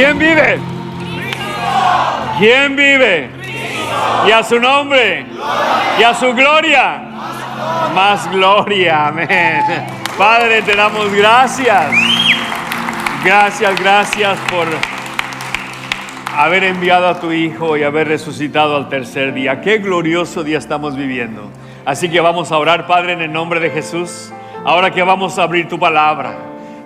¿Quién vive? ¿Quién vive? Y a su nombre. Y a su gloria. Más gloria. Amén. Padre, te damos gracias. Gracias por haber enviado a tu Hijo y haber resucitado al tercer día. Qué glorioso día estamos viviendo. Así que vamos a orar, Padre, en el nombre de Jesús. Ahora que vamos a abrir tu palabra,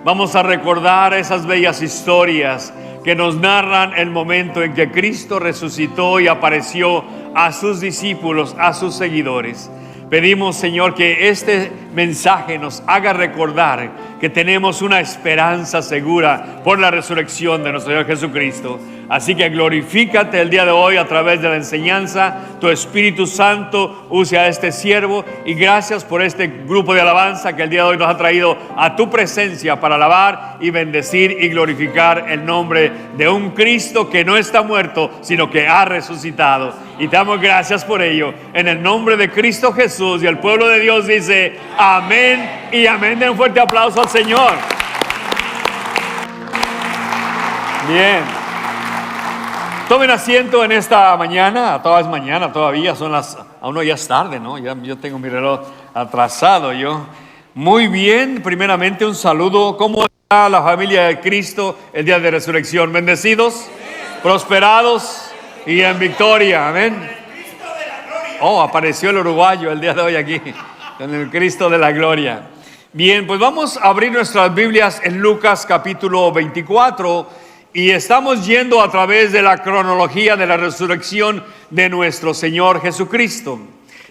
vamos a recordar esas bellas historias que nos narran el momento en que Cristo resucitó y apareció a sus discípulos, a sus seguidores. Pedimos, Señor, que este mensaje nos haga recordar que tenemos una esperanza segura por la resurrección de nuestro Señor Jesucristo. Así que glorifícate el día de hoy a través de la enseñanza. Tu Espíritu Santo use a este siervo, y gracias por este grupo de alabanza que el día de hoy nos ha traído a tu presencia para alabar y bendecir y glorificar el nombre de un Cristo que no está muerto, sino que ha resucitado. Y te damos gracias por ello, en el nombre de Cristo Jesús. Y el pueblo de Dios dice amén y amén. Den un fuerte aplauso al Señor. Bien, tomen asiento en esta mañana. Toda es mañana todavía, son las, aún no, ya es tarde, ¿no? Yo tengo mi reloj atrasado yo. Muy bien, primeramente un saludo. ¿Cómo está la familia de Cristo el día de resurrección? ¿Bendecidos? ¿Prosperados? Y en victoria, amén. Oh, apareció el uruguayo el día de hoy aquí, con el Cristo de la gloria. Bien, pues vamos a abrir nuestras Biblias en Lucas capítulo 24, y estamos yendo a través de la cronología de la resurrección de nuestro Señor Jesucristo.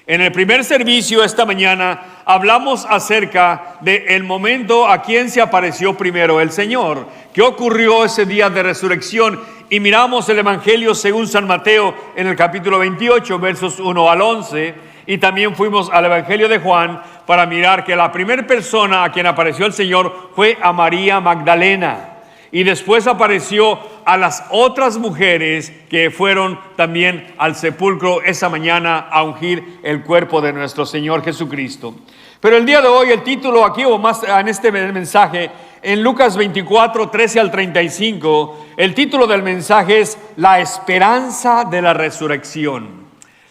En el primer servicio esta mañana hablamos acerca del momento a quien se apareció primero el Señor, qué ocurrió ese día de resurrección, y miramos el Evangelio según San Mateo en el capítulo 28, versos 1 al 11, y también fuimos al Evangelio de Juan para mirar que la primera persona a quien apareció el Señor fue a María Magdalena. Y después apareció a las otras mujeres que fueron también al sepulcro esa mañana a ungir el cuerpo de nuestro Señor Jesucristo. Pero el día de hoy, el título aquí, o más en este mensaje, en Lucas 24, 13 al 35, el título del mensaje es La esperanza de la resurrección.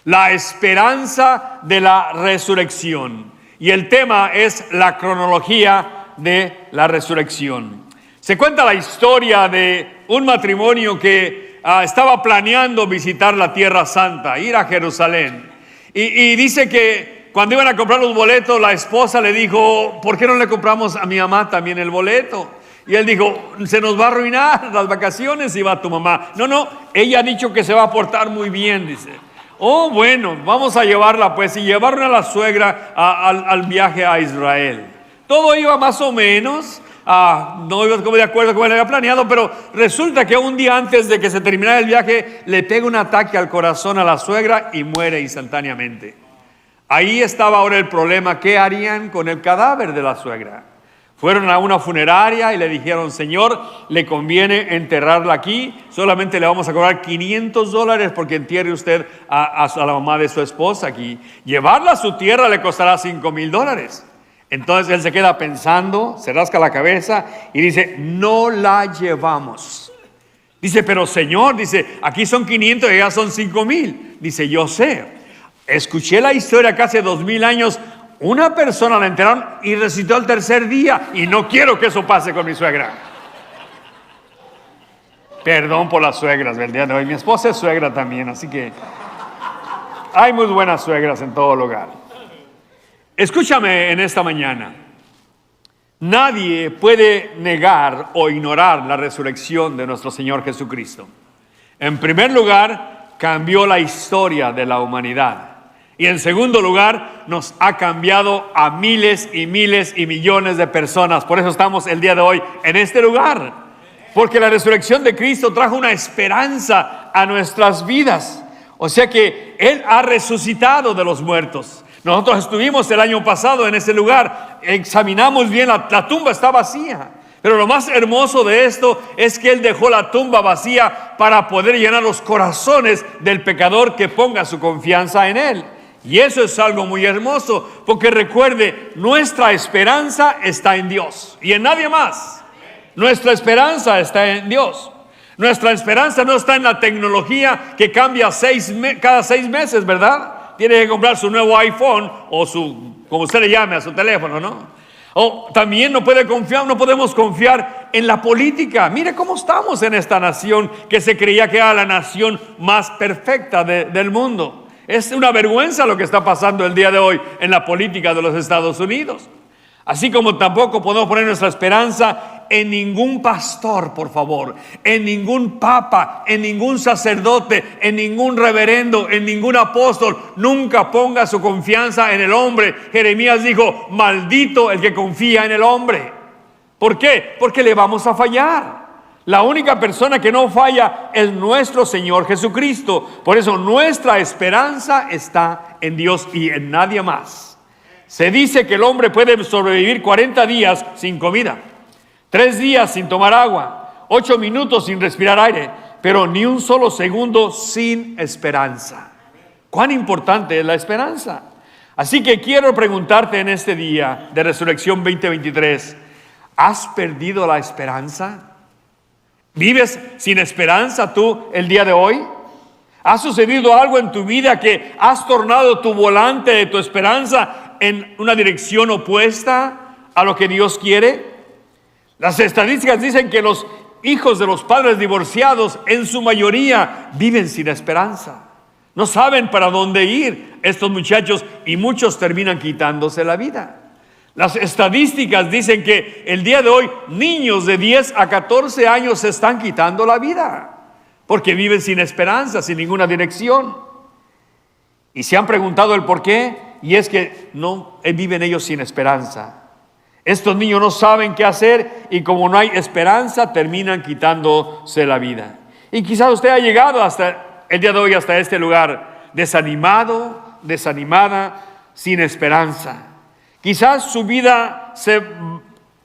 La esperanza de la resurrección. Y el tema es la cronología de la resurrección. Se cuenta la historia de un matrimonio que estaba planeando visitar la Tierra Santa, ir a Jerusalén. Y dice que cuando iban a comprar los boletos, la esposa le dijo, ¿por qué no le compramos a mi mamá también el boleto? Y él dijo, se nos va a arruinar las vacaciones y va tu mamá. No, ella ha dicho que se va a portar muy bien, dice. Oh, bueno, vamos a llevarla pues. Y llevaron a la suegra al viaje a Israel. Todo iba más o menos. No iba como de acuerdo con lo que había planeado, pero resulta que un día antes de que se terminara el viaje, le pega un ataque al corazón a la suegra y muere instantáneamente. Ahí estaba ahora el problema. ¿Qué harían con el cadáver de la suegra? Fueron a una funeraria y le dijeron, señor, le conviene enterrarla aquí, solamente le vamos a cobrar $500 porque entierre usted a la mamá de su esposa aquí. Llevarla a su tierra le costará $5,000. Entonces él se queda pensando, se rasca la cabeza y dice, no la llevamos. Dice, pero señor, dice, aquí son 500 y allá son 5,000. Dice, yo sé, escuché la historia que hace 2,000 años, una persona la enterraron y resucitó al tercer día, y no quiero que eso pase con mi suegra. Perdón por las suegras del día de hoy, mi esposa es suegra también, así que hay muy buenas suegras en todo lugar. Escúchame en esta mañana. Nadie puede negar o ignorar la resurrección de nuestro Señor Jesucristo. En primer lugar, cambió la historia de la humanidad. Y en segundo lugar, nos ha cambiado a miles y miles y millones de personas. Por eso estamos el día de hoy en este lugar. Porque la resurrección de Cristo trajo una esperanza a nuestras vidas. O sea que Él ha resucitado de los muertos. Nosotros estuvimos el año pasado en ese lugar, examinamos bien, la tumba está vacía. Pero lo más hermoso de esto es que Él dejó la tumba vacía para poder llenar los corazones del pecador que ponga su confianza en Él. Y eso es algo muy hermoso, porque recuerde, nuestra esperanza está en Dios y en nadie más. Nuestra esperanza está en Dios. Nuestra esperanza no está en la tecnología que cambia cada 6 meses, ¿verdad? Tiene que comprar su nuevo iPhone o como usted le llame, a su teléfono, ¿no? O también no podemos confiar en la política. Mire cómo estamos en esta nación que se creía que era la nación más perfecta del mundo. Es una vergüenza lo que está pasando el día de hoy en la política de los Estados Unidos. Así como tampoco podemos poner nuestra esperanza en ningún pastor, por favor, en ningún papa, en ningún sacerdote, en ningún reverendo, en ningún apóstol. Nunca ponga su confianza en el hombre. Jeremías dijo: maldito el que confía en el hombre. ¿Por qué? Porque le vamos a fallar. La única persona que no falla es nuestro Señor Jesucristo. Por eso nuestra esperanza está en Dios y en nadie más. Se dice que el hombre puede sobrevivir 40 días sin comida, 3 días sin tomar agua, 8 minutos sin respirar aire, pero ni un solo segundo sin esperanza. ¿Cuán importante es la esperanza? Así que quiero preguntarte en este día de Resurrección 2023, ¿has perdido la esperanza? ¿Vives sin esperanza tú el día de hoy? ¿Ha sucedido algo en tu vida que has tornado tu volante de tu esperanza en una dirección opuesta a lo que Dios quiere? Las estadísticas dicen que los hijos de los padres divorciados en su mayoría viven sin esperanza. No saben para dónde ir estos muchachos y muchos terminan quitándose la vida. Las estadísticas dicen que el día de hoy niños de 10 a 14 años se están quitando la vida porque viven sin esperanza, sin ninguna dirección. Y se han preguntado el por qué, y es que no viven ellos sin esperanza. Estos niños no saben qué hacer y como no hay esperanza terminan quitándose la vida. Y quizás usted ha llegado hasta el día de hoy, hasta este lugar, desanimado, desanimada, sin esperanza. Quizás su vida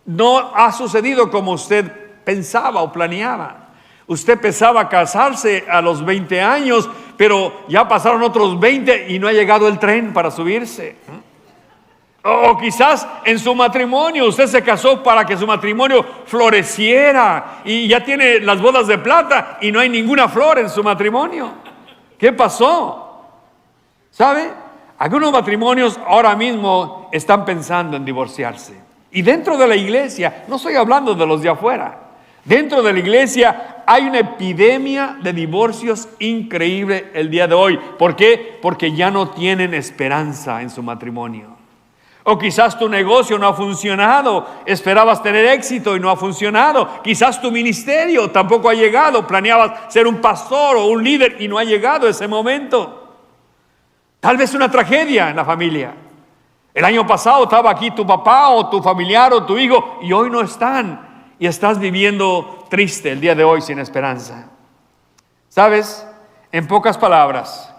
no ha sucedido como usted pensaba o planeaba. Usted pensaba casarse a los 20 años, pero ya pasaron otros 20 y no ha llegado el tren para subirse. O quizás en su matrimonio, usted se casó para que su matrimonio floreciera y ya tiene las bodas de plata y no hay ninguna flor en su matrimonio. ¿Qué pasó? ¿Sabe? Algunos matrimonios ahora mismo están pensando en divorciarse. Y dentro de la iglesia, no estoy hablando de los de afuera, dentro de la iglesia hay una epidemia de divorcios increíble el día de hoy. ¿Por qué? Porque ya no tienen esperanza en su matrimonio. O quizás tu negocio no ha funcionado, esperabas tener éxito y no ha funcionado. Quizás tu ministerio tampoco ha llegado, planeabas ser un pastor o un líder y no ha llegado ese momento. Tal vez una tragedia en la familia. El año pasado estaba aquí tu papá o tu familiar o tu hijo y hoy no están. Y estás viviendo triste el día de hoy sin esperanza. ¿Sabes? En pocas palabras,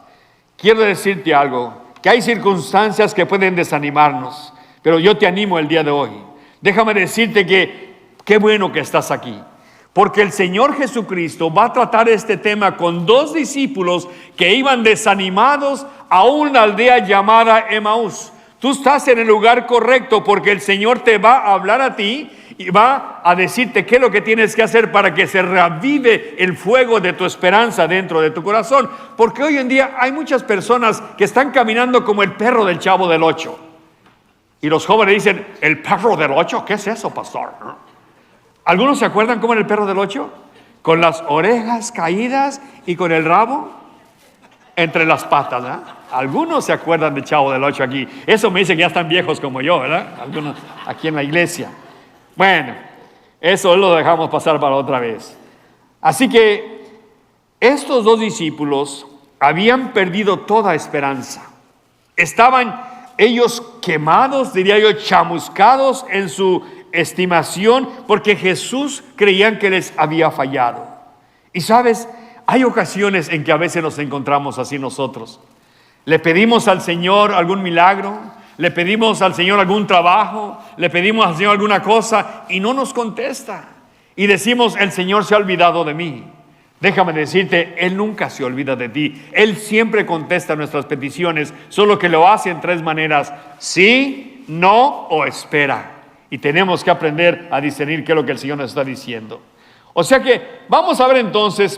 quiero decirte algo, que hay circunstancias que pueden desanimarnos, pero yo te animo el día de hoy. Déjame decirte que qué bueno que estás aquí, porque el Señor Jesucristo va a tratar este tema con 2 discípulos que iban desanimados a una aldea llamada Emaús. Tú estás en el lugar correcto porque el Señor te va a hablar a ti y va a decirte qué es lo que tienes que hacer para que se reavive el fuego de tu esperanza dentro de tu corazón. Porque hoy en día hay muchas personas que están caminando como el perro del Chavo del 8. Y los jóvenes dicen, ¿el perro del 8? ¿Qué es eso, pastor? ¿Algunos se acuerdan cómo era el perro del 8? Con las orejas caídas y con el rabo entre las patas, ¿verdad? Algunos se acuerdan del Chavo del 8 aquí. Eso me dice que ya están viejos como yo, ¿verdad? Algunos aquí en la iglesia. Bueno, eso lo dejamos pasar para otra vez. Así que estos 2 discípulos habían perdido toda esperanza. Estaban ellos quemados, diría yo, chamuscados en su estimación, porque Jesús creían que les había fallado. Y sabes, hay ocasiones en que a veces nos encontramos así nosotros. Le pedimos al Señor algún milagro, le pedimos al Señor algún trabajo, le pedimos al Señor alguna cosa y no nos contesta. Y decimos, el Señor se ha olvidado de mí. Déjame decirte, Él nunca se olvida de ti. Él siempre contesta nuestras peticiones, solo que lo hace en 3 maneras: sí, no o espera. Y tenemos que aprender a discernir qué es lo que el Señor nos está diciendo. O sea que vamos a ver entonces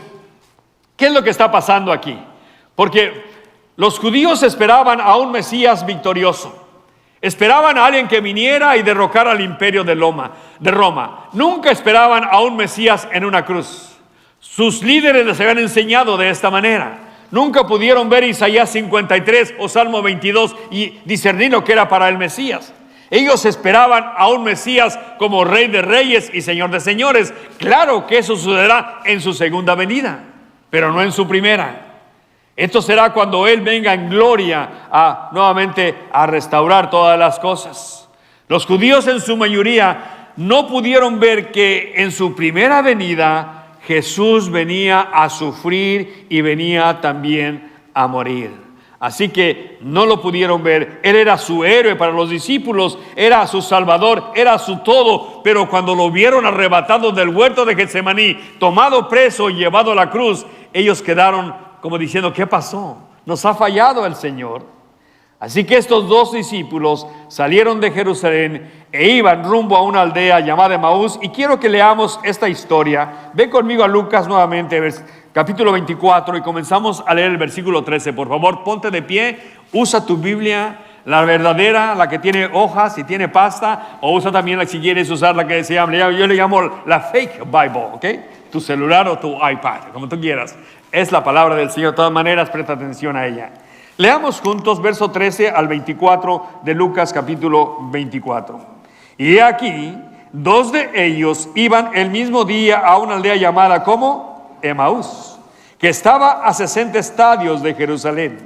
qué es lo que está pasando aquí. Porque los judíos esperaban a un Mesías victorioso. Esperaban a alguien que viniera y derrocara al imperio de Roma. Nunca esperaban a un Mesías en una cruz. Sus líderes les habían enseñado de esta manera. Nunca pudieron ver Isaías 53 o Salmo 22 y discernir lo que era para el Mesías. Ellos esperaban a un Mesías como Rey de Reyes y Señor de Señores. Claro que eso sucederá en su segunda venida, pero no en su primera. Esto será cuando Él venga en gloria nuevamente a restaurar todas las cosas. Los judíos en su mayoría no pudieron ver que en su primera venida Jesús venía a sufrir y venía también a morir. Así que no lo pudieron ver. Él era su héroe para los discípulos, era su salvador, era su todo. Pero cuando lo vieron arrebatado del huerto de Getsemaní, tomado preso y llevado a la cruz, ellos quedaron como diciendo, ¿qué pasó? Nos ha fallado el Señor. Así que estos dos discípulos salieron de Jerusalén e iban rumbo a una aldea llamada Emaús. Y quiero que leamos esta historia. Ve conmigo a Lucas nuevamente, capítulo 24, y comenzamos a leer el versículo 13. Por favor, ponte de pie, usa tu Biblia, la verdadera, la que tiene hojas y tiene pasta, o usa también la, si quieres usar la que se llama, yo le llamo la fake Bible, ¿ok? Tu celular o tu iPad, como tú quieras. Es la palabra del Señor. De todas maneras, presta atención a ella. Leamos juntos verso 13 al 24 de Lucas capítulo 24. Y aquí, dos de ellos iban el mismo día a una aldea llamada como Emaús, que estaba a 60 estadios de Jerusalén.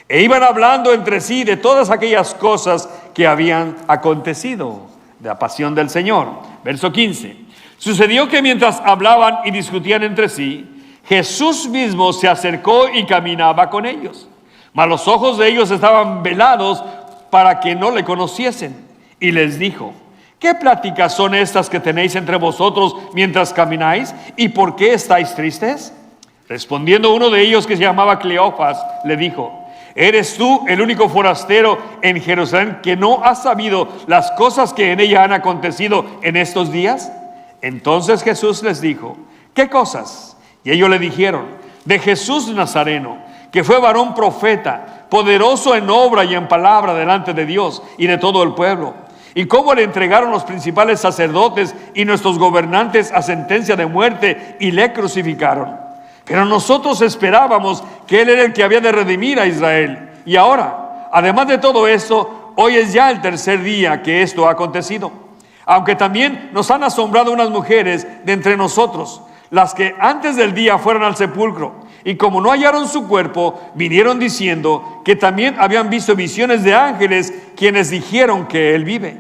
E iban hablando entre sí de todas aquellas cosas que habían acontecido, de la pasión del Señor. Verso 15. Sucedió que mientras hablaban y discutían entre sí, Jesús mismo se acercó y caminaba con ellos. Mas los ojos de ellos estaban velados para que no le conociesen. Y les dijo, ¿qué pláticas son estas que tenéis entre vosotros mientras camináis? ¿Y por qué estáis tristes? Respondiendo uno de ellos, que se llamaba Cleofas, le dijo, ¿eres tú el único forastero en Jerusalén que no has sabido las cosas que en ella han acontecido en estos días? Entonces Jesús les dijo, ¿qué cosas? Y ellos le dijeron, de Jesús Nazareno, que fue varón profeta, poderoso en obra y en palabra delante de Dios y de todo el pueblo. Y cómo le entregaron los principales sacerdotes y nuestros gobernantes a sentencia de muerte y le crucificaron. Pero nosotros esperábamos que Él era el que había de redimir a Israel. Y ahora, además de todo esto, hoy es ya el tercer día que esto ha acontecido. Aunque también nos han asombrado unas mujeres de entre nosotros, las que antes del día fueron al sepulcro, y como no hallaron su cuerpo, vinieron diciendo que también habían visto visiones de ángeles, quienes dijeron que Él vive.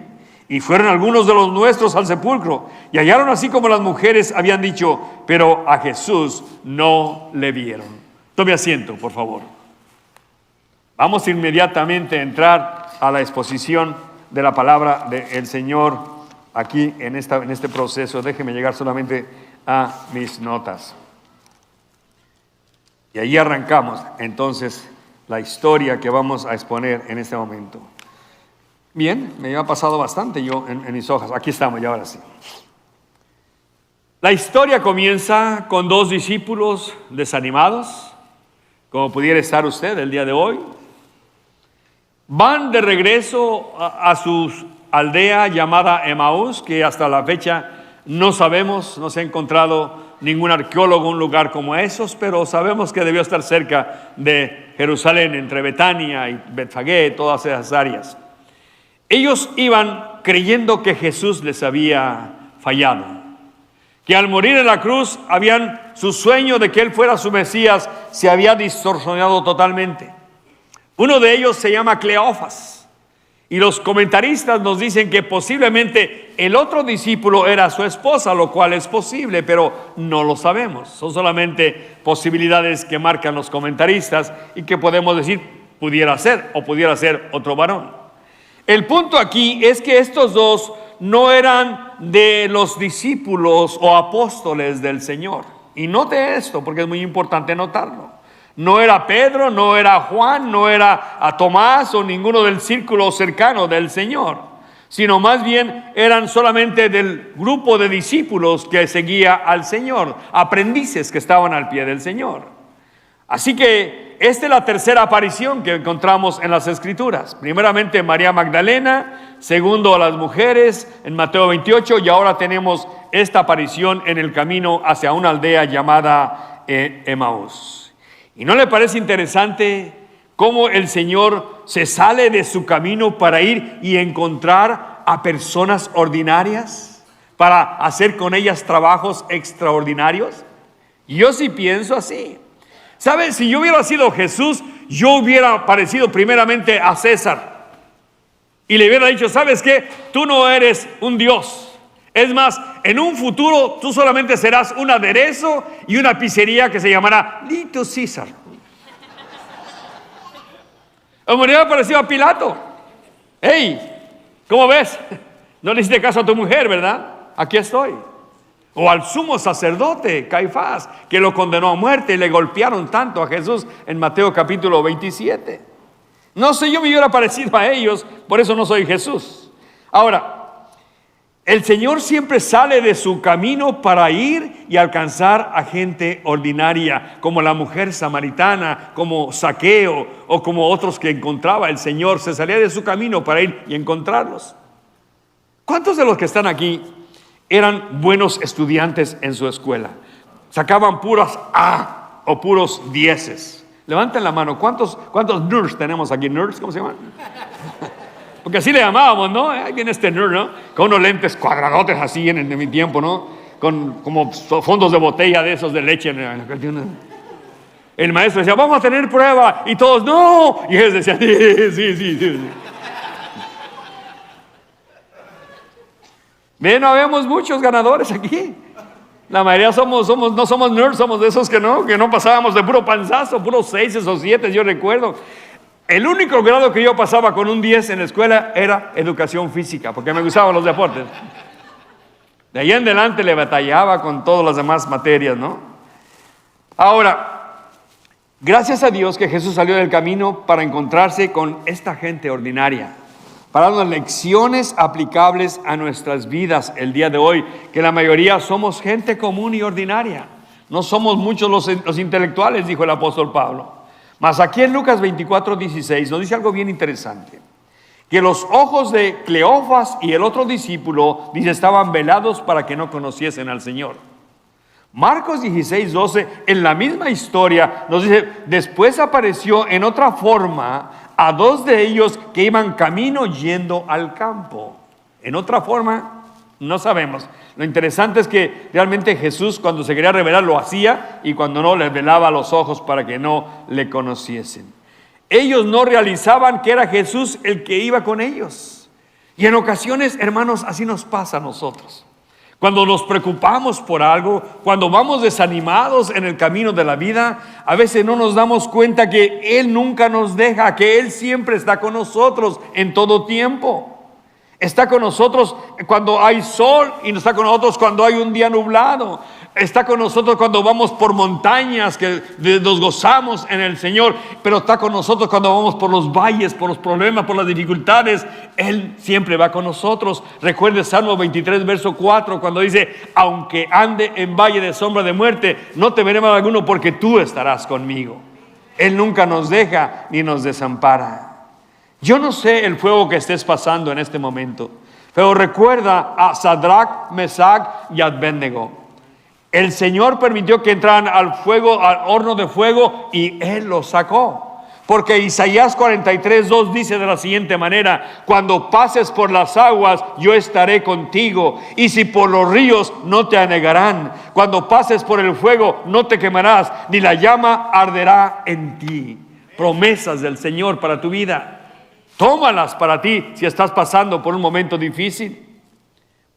Y fueron algunos de los nuestros al sepulcro, y hallaron así como las mujeres habían dicho, pero a Jesús no le vieron. Tome asiento, por favor. Vamos inmediatamente a entrar a la exposición de la palabra del Señor aquí en este proceso. Déjeme llegar solamente a mis notas. Y ahí arrancamos entonces la historia que vamos a exponer en este momento. Bien, me ha pasado bastante yo en mis hojas. Aquí estamos ya, ahora sí. La historia comienza con dos discípulos desanimados, como pudiera estar usted el día de hoy. Van de regreso a su aldea llamada Emaús, que hasta la fecha no sabemos, no se ha encontrado ningún arqueólogo un lugar como esos, pero sabemos que debió estar cerca de Jerusalén, entre Betania y Betfagé, todas esas áreas. Ellos iban creyendo que Jesús les había fallado, que al morir en la cruz su sueño de que Él fuera su Mesías se había distorsionado totalmente. Uno de ellos se llama Cleofas. Y los comentaristas nos dicen que posiblemente el otro discípulo era su esposa, lo cual es posible, pero no lo sabemos. Son solamente posibilidades que marcan los comentaristas y que podemos decir pudiera ser o pudiera ser otro varón. El punto aquí es que estos dos no eran de los discípulos o apóstoles del Señor. Y note esto porque es muy importante notarlo. No era Pedro, no era Juan, no era a Tomás o ninguno del círculo cercano del Señor. sino más bien eran solamente del grupo de discípulos que seguía al Señor, aprendices que estaban al pie del Señor. Así que esta es la tercera aparición que encontramos en las Escrituras. Primeramente María Magdalena, segundo a las mujeres en Mateo 28, y ahora tenemos esta aparición en el camino hacia una aldea llamada Emaús. ¿Y no le parece interesante cómo el Señor se sale de su camino para ir y encontrar a personas ordinarias, para hacer con ellas trabajos extraordinarios? Yo sí pienso así. ¿Sabes? Si yo hubiera sido Jesús, yo hubiera aparecido primeramente a César y le hubiera dicho: ¿sabes qué? Tú no eres un Dios. Es más, en un futuro tú solamente serás un aderezo y una pizzería que se llamará Little César. O me hubiera parecido a Pilato: hey, ¿cómo ves? No le hiciste caso a tu mujer, ¿verdad? Aquí estoy. O al sumo sacerdote Caifás, que lo condenó a muerte y le golpearon tanto a Jesús en Mateo capítulo 27. No sé, yo me hubiera parecido a ellos, por eso no soy Jesús. Ahora, el Señor siempre sale de su camino para ir y alcanzar a gente ordinaria, como la mujer samaritana, como Zaqueo o como otros que encontraba el Señor. Se salía de su camino para ir y encontrarlos. ¿Cuántos de los que están aquí eran buenos estudiantes en su escuela? Sacaban puras A o puros dieces. Levanten la mano. ¿Cuántos nerds tenemos aquí? ¿Nerds? ¿Cómo se llaman? Porque así le llamábamos, ¿no? Ahí viene este nerd, ¿no? Con unos lentes cuadradotes así en mi tiempo, ¿no? Con como fondos de botella de esos de leche. El maestro decía: vamos a tener prueba. Y todos: no. Y ellos decían: sí. Bien, no habemos muchos ganadores aquí. La mayoría no somos nerds, somos de esos que no pasábamos de puro panzazo, puros 6 o 7, yo recuerdo. El único grado que yo pasaba con un 10 en la escuela era educación física, porque me gustaban los deportes. De ahí en adelante le batallaba con todas las demás materias, ¿no? Ahora, gracias a Dios que Jesús salió del camino para encontrarse con esta gente ordinaria, para darnos lecciones aplicables a nuestras vidas el día de hoy, que la mayoría somos gente común y ordinaria. No somos muchos los intelectuales, dijo el apóstol Pablo. Mas aquí en Lucas 24:16 nos dice algo bien interesante: que los ojos de Cleofas y el otro discípulo, dice, estaban velados para que no conociesen al Señor. Marcos 16:12, en la misma historia, nos dice: después apareció en otra forma a 2 de ellos que iban camino yendo al campo. En otra forma, no sabemos. Lo interesante es que realmente Jesús, cuando se quería revelar, lo hacía, y cuando no, les velaba los ojos para que no le conociesen. Ellos no realizaban que era Jesús el que iba con ellos. Y en ocasiones, hermanos, así nos pasa a nosotros. Cuando nos preocupamos por algo, cuando vamos desanimados en el camino de la vida, a veces no nos damos cuenta que Él nunca nos deja, que Él siempre está con nosotros en todo tiempo. Está con nosotros cuando hay sol y está con nosotros cuando hay un día nublado. Está con nosotros cuando vamos por montañas que nos gozamos en el Señor, pero está con nosotros cuando vamos por los valles, por los problemas, por las dificultades. Él siempre va con nosotros. Recuerde Salmo 23, verso 4, cuando dice: aunque ande en valle de sombra de muerte, no temeré mal alguno, porque tú estarás conmigo. Él nunca nos deja ni nos desampara. Yo no sé el fuego que estés pasando en este momento, pero recuerda a Sadrach, Mesach y Abednego. El Señor permitió que entraran al horno de fuego, y Él los sacó. Porque Isaías 43:2 dice de la siguiente manera: cuando pases por las aguas, yo estaré contigo, y si por los ríos, no te anegarán. Cuando pases por el fuego, no te quemarás, ni la llama arderá en ti. Promesas del Señor para tu vida. Tómalas para ti si estás pasando por un momento difícil.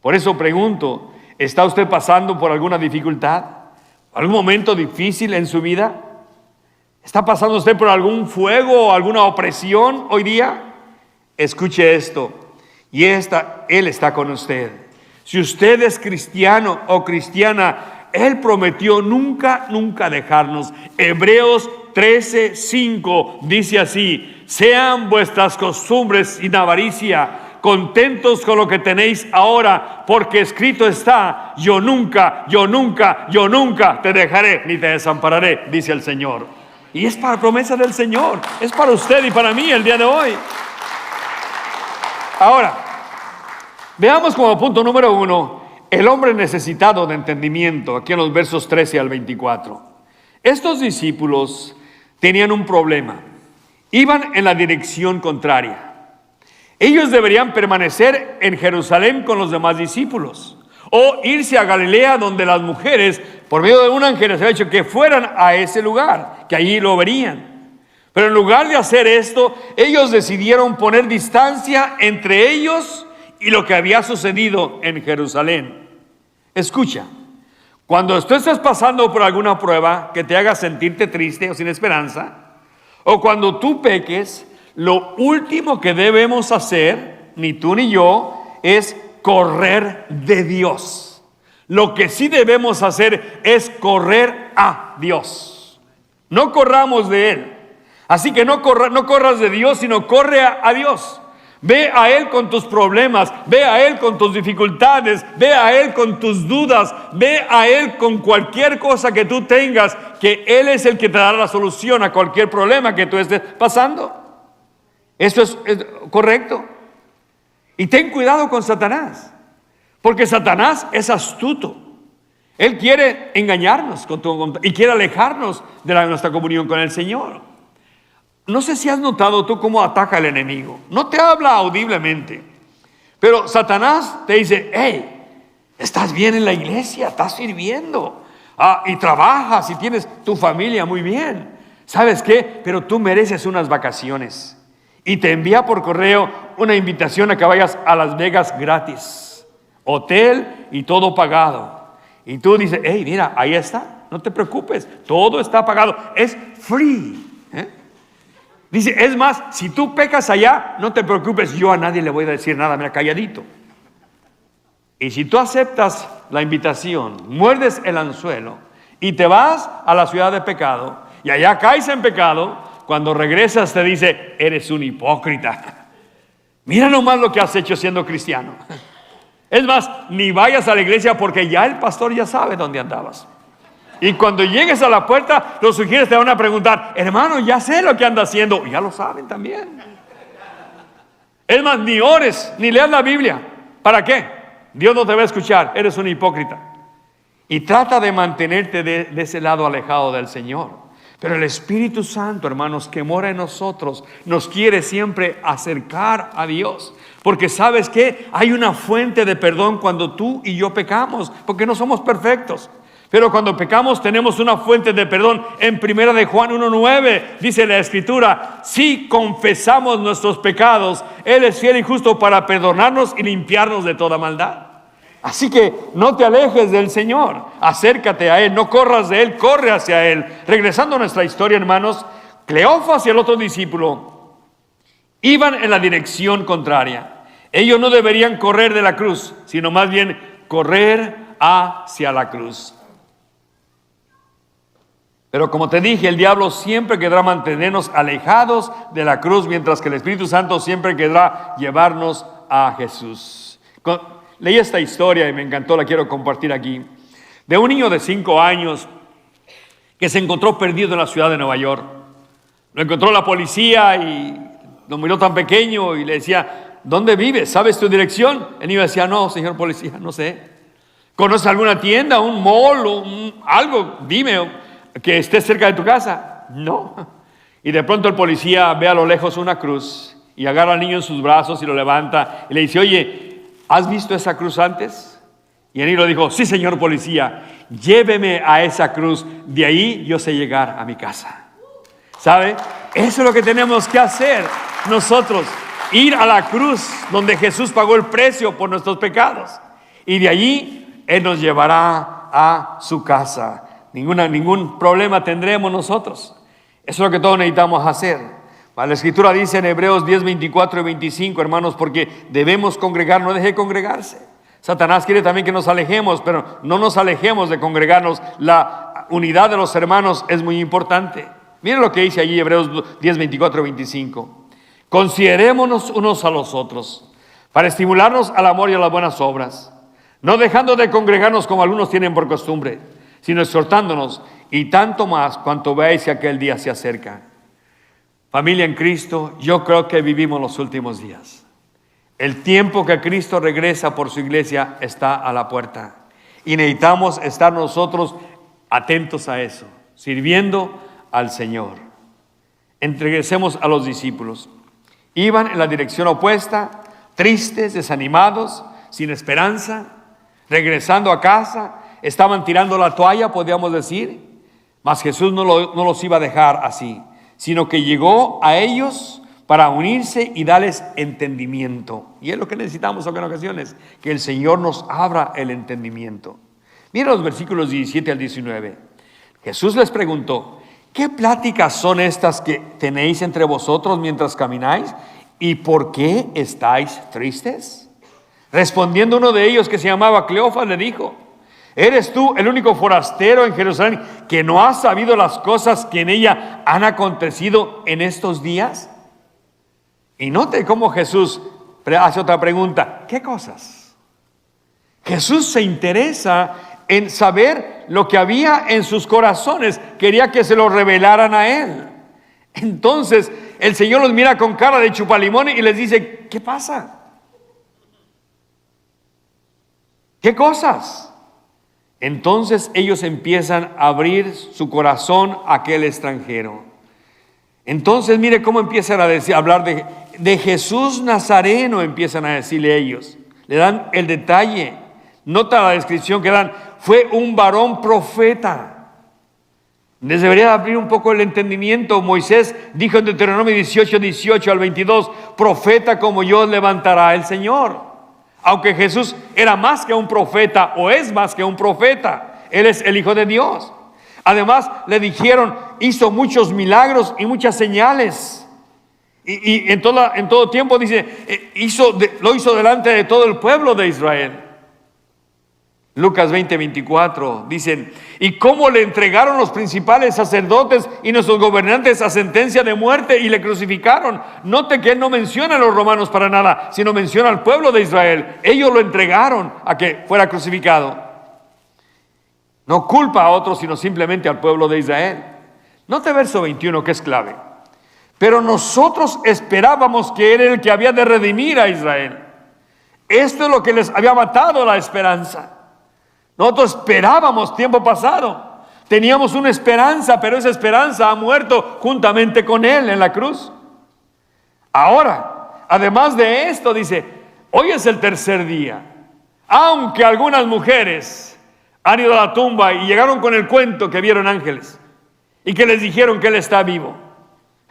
Por eso pregunto: ¿está usted pasando por alguna dificultad? ¿Algún momento difícil en su vida? ¿Está pasando usted por algún fuego o alguna opresión hoy día? Escuche esto: y Él está con usted. Si usted es cristiano o cristiana, Él prometió nunca dejarnos. Hebreos 13:5 dice así: sean vuestras costumbres sin avaricia, contentos con lo que tenéis ahora, porque escrito está: yo nunca te dejaré ni te desampararé, dice el Señor. Y es para promesa del Señor, es para usted y para mí el día de hoy. Ahora, veamos como punto número 1, el hombre necesitado de entendimiento, aquí en los versos 13 al 24. Estos discípulos tenían un problema, iban en la dirección contraria. Ellos deberían permanecer en Jerusalén con los demás discípulos, o irse a Galilea, donde las mujeres, por medio de un ángel, les había dicho que fueran a ese lugar, que allí lo verían. Pero en lugar de hacer esto, ellos decidieron poner distancia entre ellos y lo que había sucedido en Jerusalén. Escucha, cuando tú estés pasando por alguna prueba que te haga sentirte triste o sin esperanza, o cuando tú peques, lo último que debemos hacer, ni tú ni yo, es correr de Dios. Lo que sí debemos hacer es correr a Dios. No corramos de Él. Así que no corras de Dios, sino corre a Dios. Ve a Él con tus problemas, ve a Él con tus dificultades, ve a Él con tus dudas, ve a Él con cualquier cosa que tú tengas, que Él es el que te dará la solución a cualquier problema que tú estés pasando. Esto es correcto. Y ten cuidado con Satanás, porque Satanás es astuto. Él quiere engañarnos y quiere alejarnos de nuestra comunión con el Señor. No sé si has notado tú cómo ataca el enemigo. No te habla audiblemente, pero Satanás te dice: hey, estás bien en la iglesia, estás sirviendo, y trabajas y tienes tu familia muy bien. ¿Sabes qué? Pero tú mereces unas vacaciones. Y te envía por correo una invitación a que vayas a Las Vegas gratis, hotel y todo pagado. Y tú dices: hey, mira, ahí está, no te preocupes, todo está pagado, es free. Dice, es más, si tú pecas allá, no te preocupes, yo a nadie le voy a decir nada, mira, calladito. Y si tú aceptas la invitación, muerdes el anzuelo y te vas a la ciudad de pecado, y allá caes en pecado, cuando regresas te dice: eres un hipócrita. Mira nomás lo que has hecho siendo cristiano. Es más, ni vayas a la iglesia, porque ya el pastor ya sabe dónde andabas. Y cuando llegues a la puerta, los sugieres te van a preguntar: hermano, ya sé lo que anda haciendo. Ya lo saben también. Es más, ni ores, ni leas la Biblia. ¿Para qué? Dios no te va a escuchar, eres un hipócrita. Y trata de mantenerte de ese lado alejado del Señor. Pero el Espíritu Santo, hermanos, que mora en nosotros, nos quiere siempre acercar a Dios. Porque ¿sabes qué? Hay una fuente de perdón cuando tú y yo pecamos, porque no somos perfectos. Pero cuando pecamos tenemos una fuente de perdón. En 1 de Juan 1:9 dice la Escritura: si confesamos nuestros pecados, Él es fiel y justo para perdonarnos y limpiarnos de toda maldad. Así que no te alejes del Señor, acércate a Él, no corras de Él, corre hacia Él. Regresando a nuestra historia, hermanos, Cleofas y el otro discípulo iban en la dirección contraria. Ellos no deberían correr de la cruz, sino más bien correr hacia la cruz. Pero como te dije, el diablo siempre querrá mantenernos alejados de la cruz, mientras que el Espíritu Santo siempre querrá llevarnos a Jesús. Leí esta historia y me encantó, la quiero compartir aquí, de un niño de 5 años que se encontró perdido en la ciudad de Nueva York. Lo encontró la policía y lo miró tan pequeño y le decía: ¿dónde vives? ¿Sabes tu dirección? El niño decía: no, señor policía, no sé. ¿Conoces alguna tienda, un mall o algo? Dime, que esté cerca de tu casa. No. Y de pronto el policía ve a lo lejos una cruz y agarra al niño en sus brazos y lo levanta y le dice: oye, ¿has visto esa cruz antes? Y el niño dijo: sí, señor policía, lléveme a esa cruz, de ahí yo sé llegar a mi casa. ¿Sabe? Eso es lo que tenemos que hacer nosotros, ir a la cruz donde Jesús pagó el precio por nuestros pecados, y de allí Él nos llevará a su casa. Ningún problema tendremos nosotros. Eso es lo que todos necesitamos hacer. La Escritura dice en Hebreos 10, 24 y 25, hermanos, porque debemos congregar, no deje de congregarse. Satanás quiere también que nos alejemos, pero no nos alejemos de congregarnos. La unidad de los hermanos es muy importante. Miren lo que dice allí Hebreos 10, 24 y 25. Considerémonos unos a los otros para estimularnos al amor y a las buenas obras, no dejando de congregarnos como algunos tienen por costumbre, sino exhortándonos, y tanto más cuanto veáis que aquel día se acerca. Familia en Cristo, yo creo que vivimos los últimos días. El tiempo que Cristo regresa por su iglesia está a la puerta, y necesitamos estar nosotros atentos a eso, sirviendo al Señor. Regresemos a los discípulos. Iban en la dirección opuesta, tristes, desanimados, sin esperanza, regresando a casa, estaban tirando la toalla, podríamos decir, mas Jesús no los iba a dejar así, sino que llegó a ellos para unirse y darles entendimiento. Y es lo que necesitamos en ocasiones, que el Señor nos abra el entendimiento. Miren los versículos 17 al 19. Jesús les preguntó: ¿qué pláticas son estas que tenéis entre vosotros mientras camináis? ¿Y por qué estáis tristes? Respondiendo uno de ellos, que se llamaba Cleofas, le dijo: ¿eres tú el único forastero en Jerusalén que no has sabido las cosas que en ella han acontecido en estos días? Y note cómo Jesús hace otra pregunta: ¿qué cosas? Jesús se interesa en saber lo que había en sus corazones, quería que se lo revelaran a él. Entonces el Señor los mira con cara de chupalimones y les dice: ¿qué pasa? ¿Qué cosas? Entonces ellos empiezan a abrir su corazón a aquel extranjero. Entonces mire cómo empiezan a hablar de Jesús Nazareno, empiezan a decirle ellos. Le dan el detalle. Nota la descripción que dan: fue un varón profeta. Les debería abrir un poco el entendimiento. Moisés dijo en Deuteronomio 18 al 22: profeta como yo levantará el Señor. Aunque Jesús era más que un profeta, o es más que un profeta, Él es el Hijo de Dios. Además le dijeron, hizo muchos milagros y muchas señales. Y en todo tiempo dice, lo hizo delante de todo el pueblo de Israel. Lucas 20:24 dicen: y cómo le entregaron los principales sacerdotes y nuestros gobernantes a sentencia de muerte y le crucificaron. Note que él no menciona a los romanos para nada, sino menciona al pueblo de Israel. Ellos lo entregaron a que fuera crucificado. No culpa a otros, sino simplemente al pueblo de Israel. Note verso 21, que es clave. Pero nosotros esperábamos que él era el que había de redimir a Israel. Esto es lo que les había matado la esperanza. Nosotros esperábamos tiempo pasado, teníamos una esperanza, pero esa esperanza ha muerto juntamente con él en la cruz. Ahora, además de esto, dice, hoy es el tercer día. Aunque algunas mujeres han ido a la tumba y llegaron con el cuento que vieron ángeles y que les dijeron que él está vivo.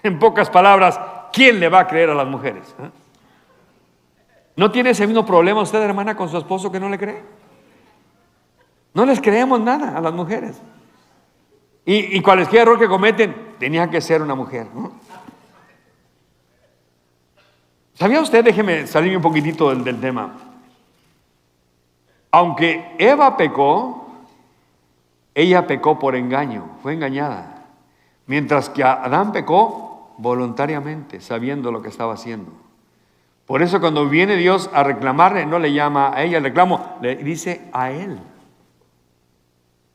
En pocas palabras, ¿quién le va a creer a las mujeres? ¿No tiene ese mismo problema usted, hermana, con su esposo que no le cree? No les creemos nada a las mujeres. Y cualquier error que cometen, tenía que ser una mujer, ¿no? ¿Sabía usted? Déjeme salirme un poquitito del tema. Aunque Eva pecó, ella pecó por engaño, fue engañada. Mientras que Adán pecó voluntariamente, sabiendo lo que estaba haciendo. Por eso cuando viene Dios a reclamarle, no le llama a ella el reclamo, le dice a él.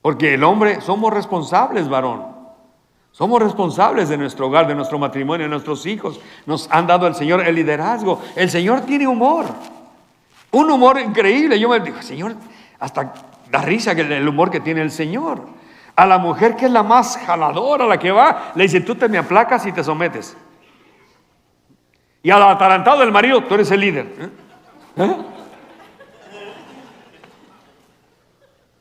Porque el hombre, somos responsables, varón. Somos responsables de nuestro hogar, de nuestro matrimonio, de nuestros hijos. Nos han dado el Señor el liderazgo. El Señor tiene humor. Un humor increíble. Yo me digo, Señor, hasta da risa el humor que tiene el Señor. A la mujer que es la más jaladora, la que va, le dice, tú te me aplacas y te sometes. Y al atarantado del marido, tú eres el líder.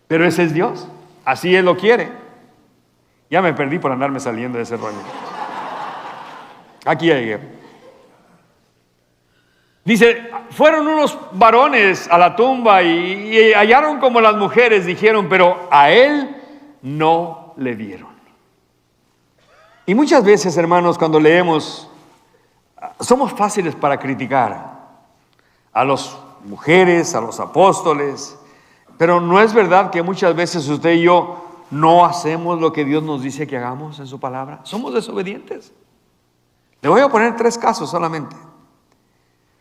Pero ese es Dios. Así Él lo quiere. Ya me perdí por andarme saliendo de ese rollo. Aquí llegué. Dice, fueron unos varones a la tumba y hallaron como las mujeres, dijeron, pero a él no le dieron. Y muchas veces, hermanos, cuando leemos, somos fáciles para criticar a las mujeres, a los apóstoles. Pero ¿no es verdad que muchas veces usted y yo no hacemos lo que Dios nos dice que hagamos en su palabra? Somos desobedientes. Le voy a poner 3 casos solamente.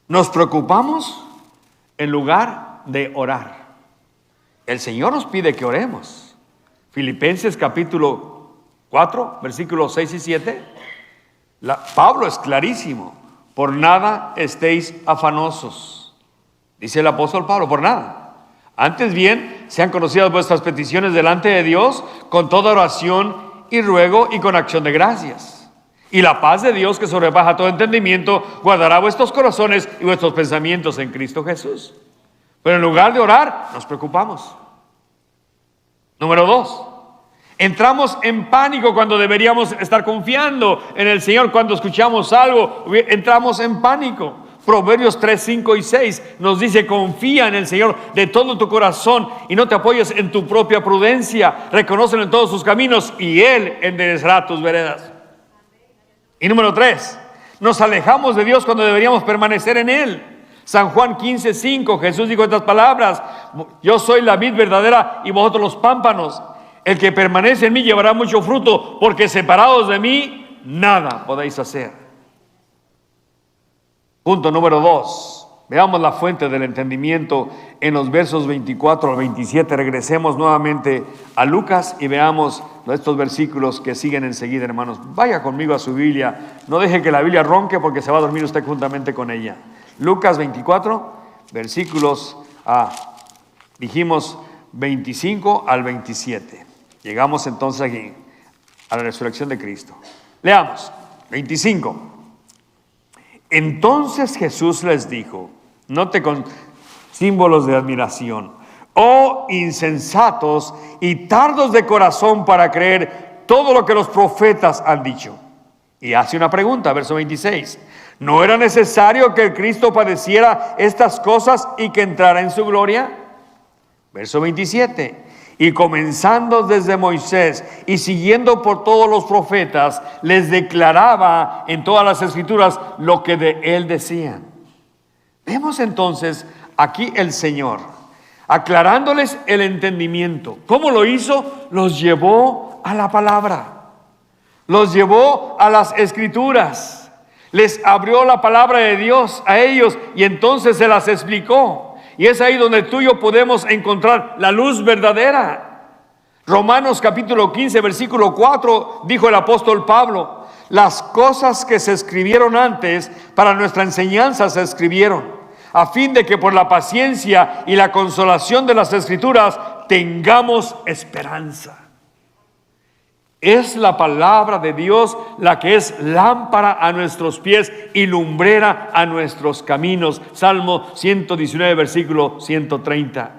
Nos preocupamos en lugar de orar. El Señor nos pide que oremos. Filipenses capítulo 4, versículos 6 y 7. Pablo es clarísimo. Por nada estéis afanosos. Dice el apóstol Pablo, por nada. Antes bien, sean conocidas vuestras peticiones delante de Dios con toda oración y ruego y con acción de gracias. Y la paz de Dios, que sobrepasa todo entendimiento, guardará vuestros corazones y vuestros pensamientos en Cristo Jesús. Pero en lugar de orar, nos preocupamos. Número 2. Entramos en pánico cuando deberíamos estar confiando en el Señor. Cuando escuchamos algo, entramos en pánico. Proverbios 3, 5 y 6 nos dice: confía en el Señor de todo tu corazón y no te apoyes en tu propia prudencia. Reconócelo en todos sus caminos y Él enderezará tus veredas. Y número 3, nos alejamos de Dios cuando deberíamos permanecer en Él. San Juan 15, 5, Jesús dijo estas palabras: yo soy la vid verdadera y vosotros los pámpanos. El que permanece en mí llevará mucho fruto, porque separados de mí nada podéis hacer. Punto número 2. Veamos la fuente del entendimiento en los versos 24 al 27. Regresemos nuevamente a Lucas y veamos estos versículos que siguen enseguida, hermanos. Vaya conmigo a su Biblia. No deje que la Biblia ronque, porque se va a dormir usted juntamente con ella. Lucas 24, versículos, dijimos 25 al 27. Llegamos entonces aquí a la resurrección de Cristo. Leamos, 25. Entonces Jesús les dijo, note con símbolos de admiración: oh insensatos y tardos de corazón para creer todo lo que los profetas han dicho. Y hace una pregunta, verso 26. ¿No era necesario que el Cristo padeciera estas cosas y que entrara en su gloria? Verso 27. Y comenzando desde Moisés y siguiendo por todos los profetas, les declaraba en todas las escrituras lo que de él decían. Vemos entonces aquí el Señor aclarándoles el entendimiento. ¿Cómo lo hizo? Los llevó a la palabra, los llevó a las escrituras, les abrió la palabra de Dios a ellos y entonces se las explicó. Y es ahí donde tú y yo podemos encontrar la luz verdadera. Romanos capítulo 15, versículo 4, dijo el apóstol Pablo: las cosas que se escribieron antes para nuestra enseñanza se escribieron, a fin de que por la paciencia y la consolación de las escrituras tengamos esperanza. Es la palabra de Dios la que es lámpara a nuestros pies y lumbrera a nuestros caminos. Salmo 119, versículo 130.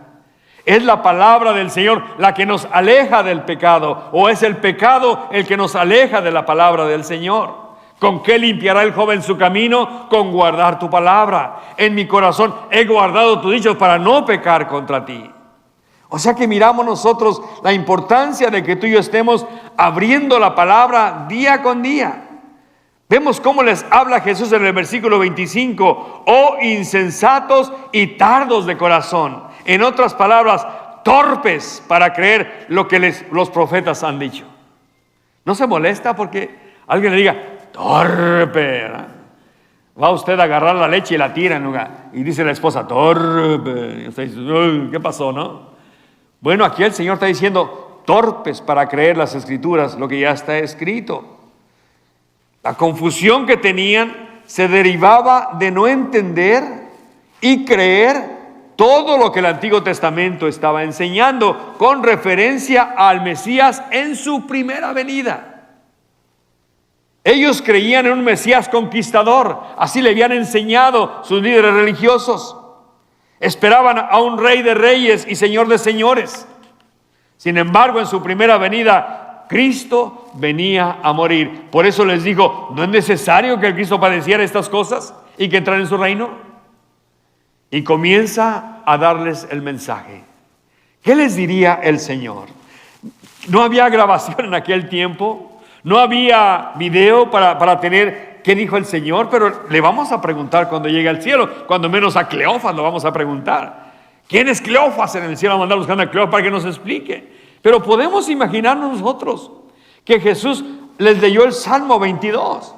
Es la palabra del Señor la que nos aleja del pecado, o es el pecado el que nos aleja de la palabra del Señor. ¿Con qué limpiará el joven su camino? Con guardar tu palabra. En mi corazón he guardado tus dichos para no pecar contra ti. O sea que miramos nosotros la importancia de que tú y yo estemos abriendo la palabra día con día. Vemos cómo les habla Jesús en el versículo 25: oh insensatos y tardos de corazón. En otras palabras, torpes para creer lo que los profetas han dicho. ¿No se molesta porque alguien le diga torpe, ¿verdad? Va usted a agarrar la leche y la tira en lugar, y dice la esposa torpe, y usted dice: ¿qué pasó, no? Bueno, aquí el Señor está diciendo torpes para creer las escrituras, lo que ya está escrito. La confusión que tenían se derivaba de no entender y creer todo lo que el Antiguo Testamento estaba enseñando con referencia al Mesías en su primera venida. Ellos creían en un Mesías conquistador, así le habían enseñado sus líderes religiosos. Esperaban a un rey de reyes y señor de señores. Sin embargo, en su primera venida, Cristo venía a morir. Por eso les digo: ¿no es necesario que el Cristo padeciera estas cosas y que entrara en su reino? Y comienza a darles el mensaje. ¿Qué les diría el Señor? No había grabación en aquel tiempo, no había video para tener qué dijo el Señor, pero le vamos a preguntar cuando llegue al cielo. Cuando menos a Cleofas lo vamos a preguntar. ¿Quién es Cleofas en el cielo? Vamos a mandar buscando a Cleofas para que nos explique. Pero podemos imaginarnos nosotros que Jesús les leyó el Salmo 22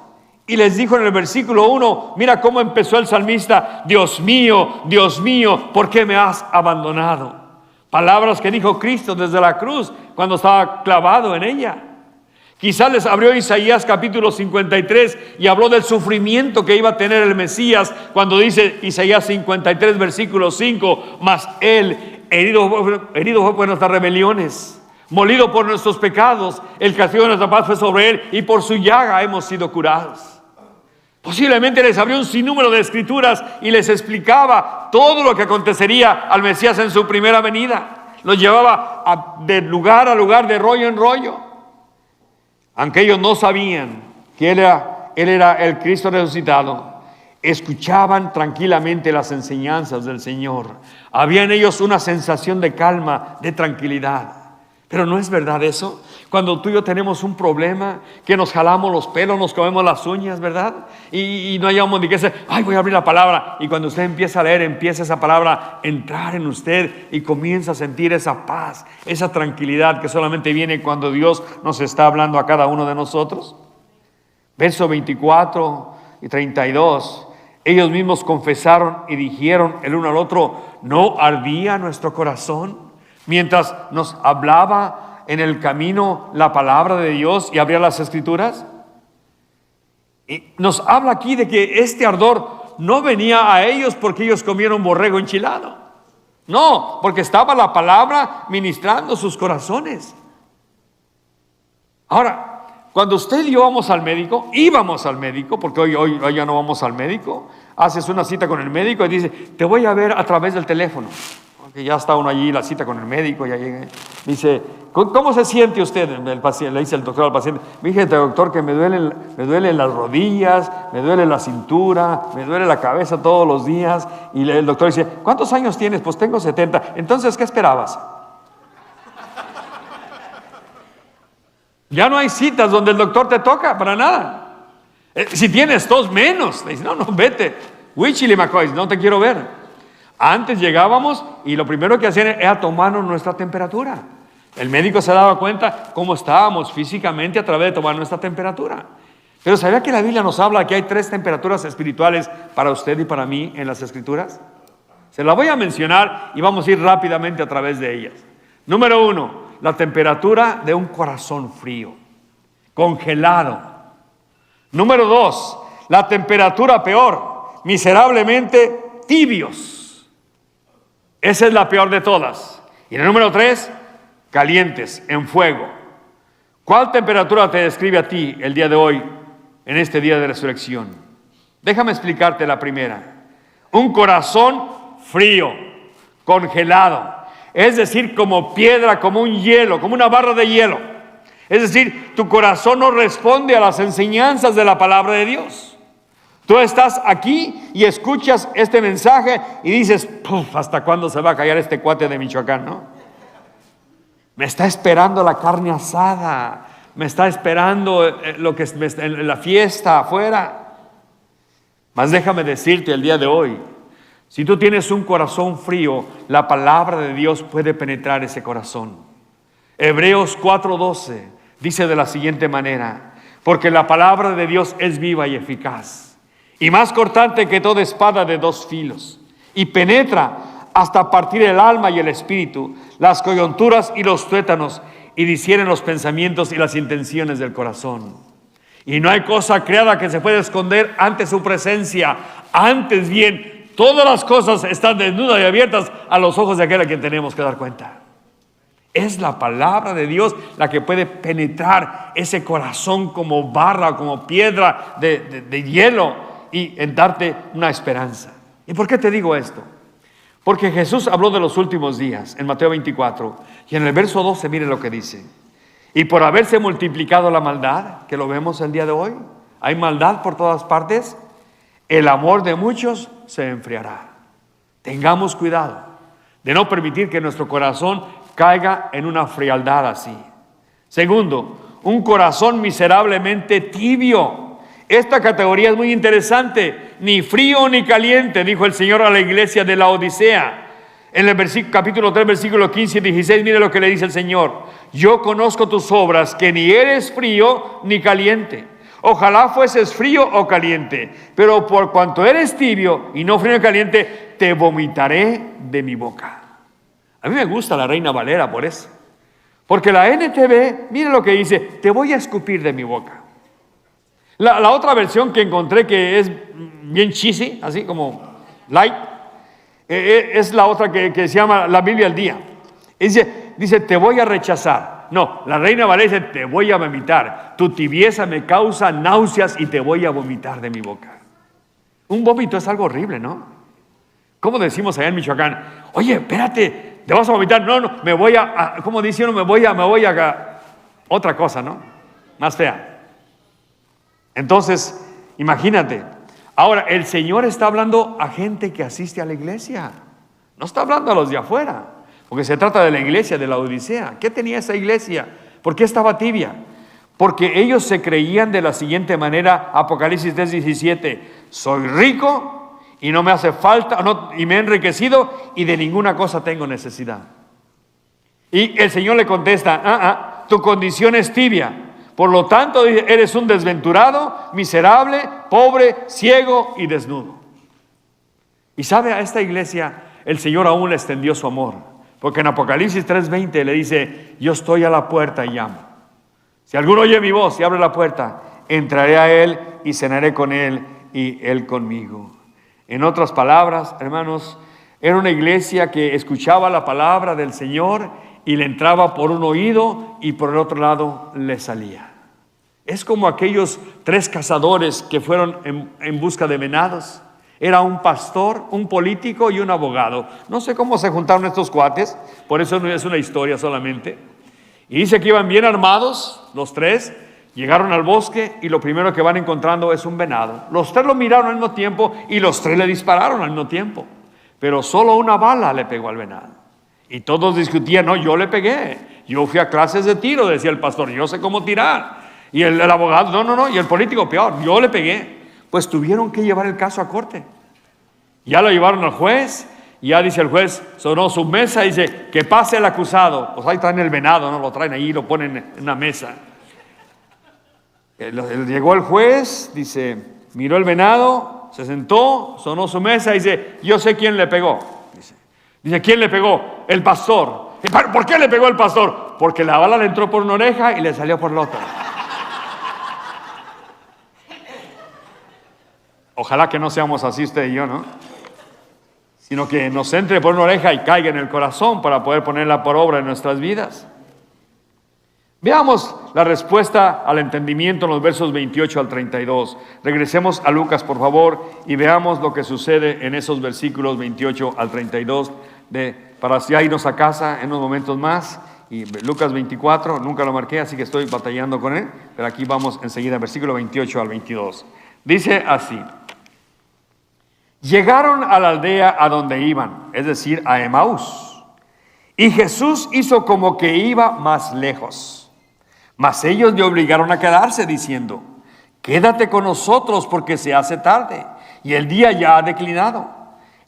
Y les dijo en el versículo 1, mira cómo empezó el salmista: Dios mío, ¿por qué me has abandonado? Palabras que dijo Cristo desde la cruz cuando estaba clavado en ella. Quizás les abrió Isaías capítulo 53 y habló del sufrimiento que iba a tener el Mesías cuando dice Isaías 53 versículo 5, mas Él herido fue por nuestras rebeliones, molido por nuestros pecados, el castigo de nuestra paz fue sobre Él y por su llaga hemos sido curados. Posiblemente les abrió un sinnúmero de escrituras y les explicaba todo lo que acontecería al Mesías en su primera venida. Los llevaba de lugar a lugar, de rollo en rollo. Aunque ellos no sabían que Él era el Cristo resucitado, escuchaban tranquilamente las enseñanzas del Señor. Había en ellos una sensación de calma, de tranquilidad. Pero ¿no es verdad eso? Cuando tú y yo tenemos un problema, que nos jalamos los pelos, nos comemos las uñas, ¿verdad? Y no hayamos ni que decir, ay, voy a abrir la palabra. Y cuando usted empieza a leer, empieza esa palabra a entrar en usted y comienza a sentir esa paz, esa tranquilidad que solamente viene cuando Dios nos está hablando a cada uno de nosotros. Verso 24 y 32. Ellos mismos confesaron y dijeron el uno al otro, ¿no ardía nuestro corazón mientras nos hablaba en el camino la palabra de Dios y abría las escrituras? Y nos habla aquí de que este ardor no venía a ellos porque ellos comieron borrego enchilado. No, porque estaba la palabra ministrando sus corazones. Ahora, cuando usted y yo íbamos al médico, porque hoy ya no vamos al médico, haces una cita con el médico y dice, te voy a ver a través del teléfono. Que ya está uno allí, la cita con el médico, ya llega. Dice, ¿cómo se siente usted? El paciente, le dice el doctor al paciente, fíjate doctor que me duelen las rodillas, me duele la cintura, me duele la cabeza todos los días. Y el doctor dice, ¿cuántos años tienes? Pues tengo 70. Entonces, ¿qué esperabas? Ya no hay citas donde el doctor te toca para nada. Si tienes tos, menos. Le dice, no, vete. Huichili McCoy, no te quiero ver. Antes llegábamos y lo primero que hacían era tomarnos nuestra temperatura. El médico se daba cuenta cómo estábamos físicamente a través de tomar nuestra temperatura. Pero ¿sabía que la Biblia nos habla que hay 3 temperaturas espirituales para usted y para mí en las Escrituras? Se las voy a mencionar y vamos a ir rápidamente a través de ellas. Número 1, la temperatura de un corazón frío, congelado. Número 2, la temperatura peor, miserablemente tibios. Esa es la peor de todas. Y el número 3, calientes, en fuego. ¿Cuál temperatura te describe a ti el día de hoy, en este día de resurrección? Déjame explicarte la primera. Un corazón frío, congelado. Es decir, como piedra, como un hielo, como una barra de hielo. Es decir, tu corazón no responde a las enseñanzas de la palabra de Dios. Tú estás aquí y escuchas este mensaje y dices, ¿hasta cuándo se va a callar este cuate de Michoacán, no? Me está esperando la carne asada, me está esperando la fiesta afuera. Mas déjame decirte el día de hoy, si tú tienes un corazón frío, la palabra de Dios puede penetrar ese corazón. Hebreos 4:12 dice de la siguiente manera, porque la palabra de Dios es viva y eficaz, y más cortante que toda espada de 2 filos, y penetra hasta partir el alma y el espíritu, las coyunturas y los tuétanos, y discierne los pensamientos y las intenciones del corazón. Y no hay cosa creada que se pueda esconder ante su presencia. Antes bien, todas las cosas están desnudas y abiertas a los ojos de aquel a quien tenemos que dar cuenta. Es la palabra de Dios la que puede penetrar ese corazón como barra, como piedra de hielo, y en darte una esperanza. ¿Y por qué te digo esto? Porque Jesús habló de los últimos días en Mateo 24 y en el verso 12 mire lo que dice. Y por haberse multiplicado la maldad, que lo vemos el día de hoy, hay maldad por todas partes, el amor de muchos se enfriará. Tengamos cuidado de no permitir que nuestro corazón caiga en una frialdad así. Segundo, un corazón miserablemente tibio. Esta categoría es muy interesante. Ni frío ni caliente, dijo el Señor a la iglesia de la Odisea. En el capítulo 3, versículo 15 y 16, mire lo que le dice el Señor. Yo conozco tus obras, que ni eres frío ni caliente. Ojalá fueses frío o caliente, pero por cuanto eres tibio y no frío ni caliente, te vomitaré de mi boca. A mí me gusta la Reina Valera por eso. Porque la NTV, mira lo que dice, te voy a escupir de mi boca. La otra versión que encontré que es bien cheesy, así como light, es la otra que se llama la Biblia al día. Dice, te voy a rechazar. No, la Reina Valera dice, te voy a vomitar. Tu tibieza me causa náuseas y te voy a vomitar de mi boca. Un vómito es algo horrible, ¿no? ¿Cómo decimos allá en Michoacán? Oye, espérate, ¿te vas a vomitar? No, me voy ¿cómo dice uno? Me voy a otra cosa, ¿no? Más fea. Entonces, imagínate. Ahora, el Señor está hablando a gente que asiste a la iglesia. No está hablando a los de afuera. Porque se trata de la iglesia de la Odisea. ¿Qué tenía esa iglesia? ¿Por qué estaba tibia? Porque ellos se creían de la siguiente manera, Apocalipsis 3:17, soy rico y no me hace falta, y me he enriquecido y de ninguna cosa tengo necesidad. Y el Señor le contesta, tu condición es tibia, por lo tanto eres un desventurado, miserable, pobre, ciego y desnudo. Y sabe, a esta iglesia el Señor aún le extendió su amor. Porque en Apocalipsis 3:20 le dice, yo estoy a la puerta y llamo. Si alguno oye mi voz y abre la puerta, entraré a él y cenaré con él y él conmigo. En otras palabras, hermanos, era una iglesia que escuchaba la palabra del Señor y le entraba por un oído y por el otro lado le salía. Es como aquellos 3 cazadores que fueron en busca de venados. Era un pastor, un político y un abogado. No sé cómo se juntaron estos cuates, por eso no es una historia solamente. Y dice que iban bien armados, los 3, llegaron al bosque y lo primero que van encontrando es un venado. Los 3 lo miraron al mismo tiempo y los 3 le dispararon al mismo tiempo. Pero solo una bala le pegó al venado. Y todos discutían, no, yo le pegué. Yo fui a clases de tiro, decía el pastor, yo sé cómo tirar. Y el abogado, no, y el político peor, yo le pegué. Pues tuvieron que llevar el caso a corte. Ya lo llevaron al juez, y ya dice el juez, sonó su mesa y dice, que pase el acusado. Pues ahí traen el venado, ¿no? Lo traen ahí y lo ponen en una mesa. Llegó el juez, dice, miró el venado, se sentó, sonó su mesa y dice, yo sé quién le pegó. Dice, ¿quién le pegó? El pastor. ¿Por qué le pegó el pastor? Porque la bala le entró por una oreja y le salió por la otra. Ojalá que no seamos así usted y yo, ¿no? Sino que nos entre por una oreja y caiga en el corazón para poder ponerla por obra en nuestras vidas. Veamos la respuesta al entendimiento en los versos 28 al 32. Regresemos a Lucas, por favor, y veamos lo que sucede en esos versículos 28 al 32, para ya irnos a casa en unos momentos más. Y Lucas 24, nunca lo marqué, así que estoy batallando con él, pero aquí vamos enseguida, versículo 28 al 22. Dice así: llegaron a la aldea a donde iban, es decir, a Emaús, y Jesús hizo como que iba más lejos. Mas ellos le obligaron a quedarse, diciendo: quédate con nosotros porque se hace tarde, y el día ya ha declinado.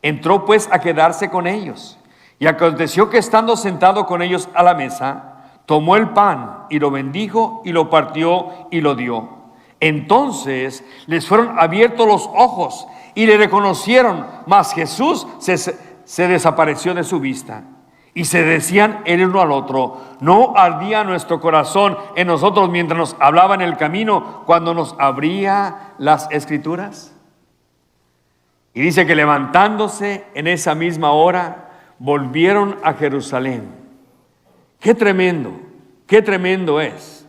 Entró pues a quedarse con ellos. Y aconteció que estando sentado con ellos a la mesa, tomó el pan y lo bendijo y lo partió y lo dio. Entonces les fueron abiertos los ojos y le reconocieron, mas Jesús se desapareció de su vista. Y se decían el uno al otro: ¿no ardía nuestro corazón en nosotros mientras nos hablaba en el camino, cuando nos abría las Escrituras? Y dice que levantándose en esa misma hora, volvieron a Jerusalén. Qué tremendo es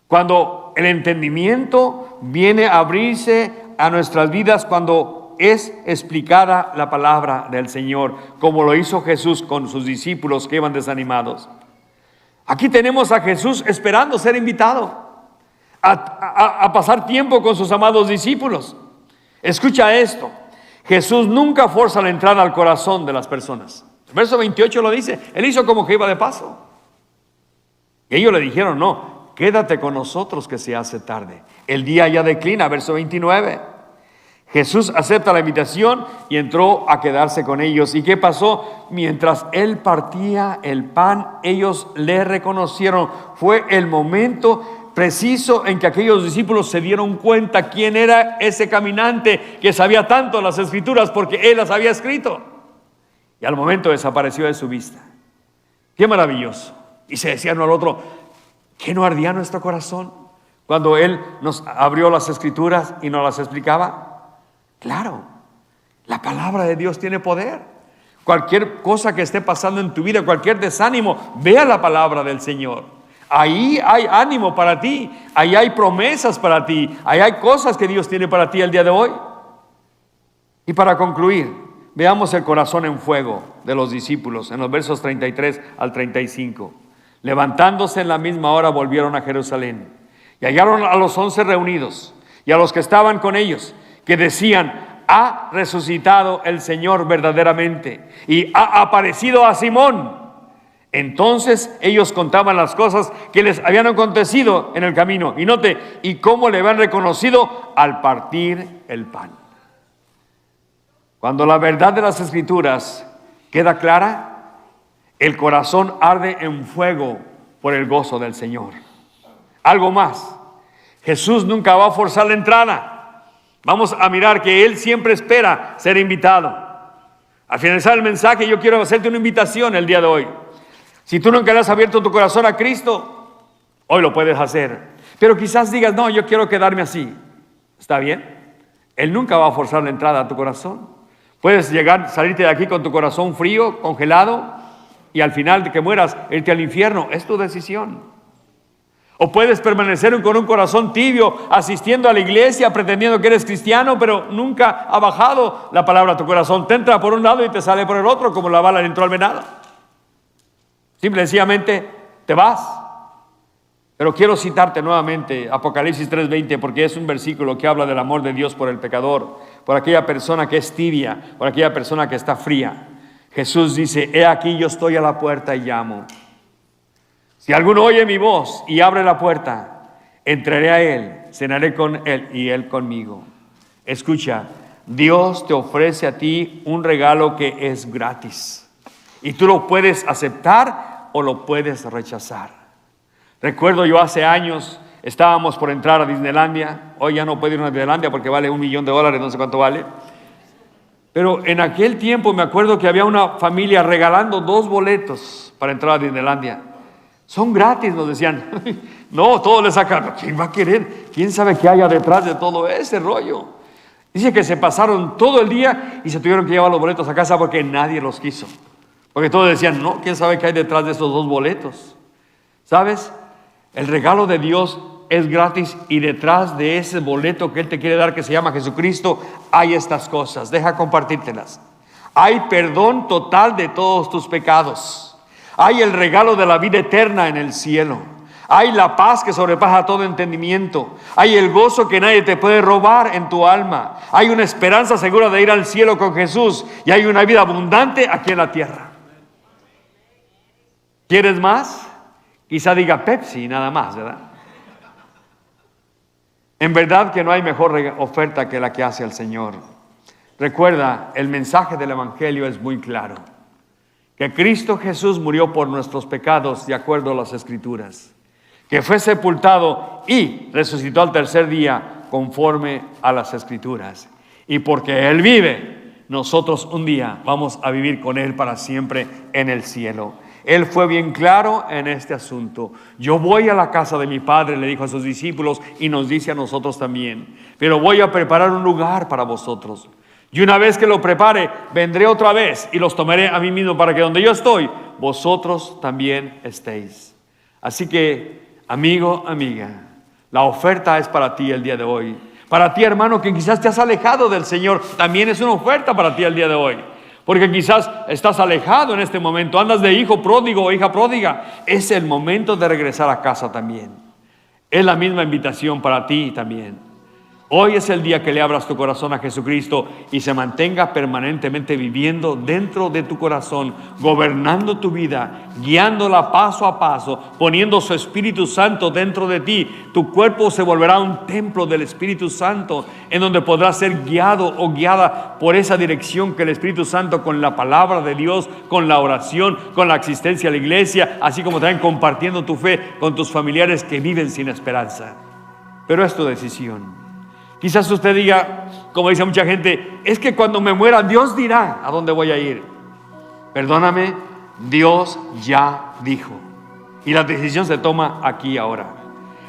cuando el entendimiento viene a abrirse a nuestras vidas, cuando es explicada la palabra del Señor, como lo hizo Jesús con sus discípulos que iban desanimados. Aquí tenemos a Jesús esperando ser invitado a pasar tiempo con sus amados discípulos. Escucha esto: Jesús nunca forza la entrada al corazón de las personas. El verso 28 lo dice, él hizo como que iba de paso. Y ellos le dijeron: no, quédate con nosotros que se hace tarde, el día ya declina. Verso 29. Jesús acepta la invitación y entró a quedarse con ellos. ¿Y qué pasó? Mientras él partía el pan, ellos le reconocieron. Fue el momento preciso en que aquellos discípulos se dieron cuenta quién era ese caminante que sabía tanto las Escrituras porque él las había escrito. Y al momento desapareció de su vista. ¡Qué maravilloso! Y se decía uno al otro, ¿qué no ardía nuestro corazón cuando él nos abrió las Escrituras y nos las explicaba? Claro, la palabra de Dios tiene poder. Cualquier cosa que esté pasando en tu vida, cualquier desánimo, vea la palabra del Señor. Ahí hay ánimo para ti, ahí hay promesas para ti, ahí hay cosas que Dios tiene para ti el día de hoy. Y para concluir, veamos el corazón en fuego de los discípulos en los versos 33 al 35. Levantándose en la misma hora volvieron a Jerusalén y hallaron a los 11 reunidos y a los que estaban con ellos, que decían: ha resucitado el Señor verdaderamente y ha aparecido a Simón. Entonces ellos contaban las cosas que les habían acontecido en el camino. Y note, y cómo le habían reconocido al partir el pan. Cuando la verdad de las Escrituras queda clara, el corazón arde en fuego por el gozo del Señor. Algo más, Jesús nunca va a forzar la entrada. Vamos a mirar que Él siempre espera ser invitado. Al finalizar el mensaje, yo quiero hacerte una invitación el día de hoy. Si tú nunca le has abierto tu corazón a Cristo, hoy lo puedes hacer. Pero quizás digas, no, yo quiero quedarme así. ¿Está bien? Él nunca va a forzar la entrada a tu corazón. Puedes salirte de aquí con tu corazón frío, congelado, y al final de que mueras, irte al infierno. Es tu decisión. O puedes permanecer con un corazón tibio, asistiendo a la iglesia, pretendiendo que eres cristiano, pero nunca ha bajado la palabra a tu corazón. Te entra por un lado y te sale por el otro, como la bala entró al venado. Simple y sencillamente te vas. Pero quiero citarte nuevamente Apocalipsis 3:20, porque es un versículo que habla del amor de Dios por el pecador, por aquella persona que es tibia, por aquella persona que está fría. Jesús dice: he aquí yo estoy a la puerta y llamo. Si alguno oye mi voz y abre la puerta, entraré a él, cenaré con él y él conmigo. Escucha, Dios te ofrece a ti un regalo que es gratis. Y tú lo puedes aceptar o lo puedes rechazar. Recuerdo yo hace años, estábamos por entrar a Disneylandia. Hoy ya no puedo ir a Disneylandia porque vale $1 millón, no sé cuánto vale. Pero en aquel tiempo me acuerdo que había una familia regalando 2 boletos para entrar a Disneylandia. Son gratis, nos decían. No, todos le sacan. ¿Quién va a querer? ¿Quién sabe qué haya detrás de todo ese rollo? Dice que se pasaron todo el día y se tuvieron que llevar los boletos a casa porque nadie los quiso. Porque todos decían, no, ¿quién sabe qué hay detrás de esos 2 boletos? ¿Sabes? El regalo de Dios es gratis y detrás de ese boleto que Él te quiere dar, que se llama Jesucristo, hay estas cosas. Deja compartírtelas. Hay perdón total de todos tus pecados. Hay el regalo de la vida eterna en el cielo. Hay la paz que sobrepasa todo entendimiento. Hay el gozo que nadie te puede robar en tu alma. Hay una esperanza segura de ir al cielo con Jesús. Y hay una vida abundante aquí en la tierra. ¿Quieres más? Quizá diga Pepsi, nada más, ¿verdad? En verdad que no hay mejor oferta que la que hace el Señor. Recuerda, el mensaje del Evangelio es muy claro. Que Cristo Jesús murió por nuestros pecados de acuerdo a las Escrituras, que fue sepultado y resucitó al tercer día conforme a las Escrituras. Y porque Él vive, nosotros un día vamos a vivir con Él para siempre en el cielo. Él fue bien claro en este asunto. Yo voy a la casa de mi Padre, le dijo a sus discípulos, y nos dice a nosotros también, pero voy a preparar un lugar para vosotros. Y una vez que lo prepare, vendré otra vez y los tomaré a mí mismo para que donde yo estoy, vosotros también estéis. Así que, amigo, amiga, la oferta es para ti el día de hoy. Para ti, hermano, que quizás te has alejado del Señor, también es una oferta para ti el día de hoy. Porque quizás estás alejado en este momento, andas de hijo pródigo o hija pródiga. Es el momento de regresar a casa también. Es la misma invitación para ti también. Hoy es el día que le abras tu corazón a Jesucristo y se mantenga permanentemente viviendo dentro de tu corazón, gobernando tu vida, guiándola paso a paso, poniendo su Espíritu Santo dentro de ti. Tu cuerpo se volverá un templo del Espíritu Santo, en donde podrás ser guiado o guiada por esa dirección que el Espíritu Santo, con la palabra de Dios, con la oración, con la asistencia a la iglesia, así como también compartiendo tu fe con tus familiares que viven sin esperanza. Pero es tu decisión. Quizás usted diga, como dice mucha gente, es que cuando me muera Dios dirá a dónde voy a ir. Perdóname, Dios ya dijo. Y la decisión se toma aquí ahora.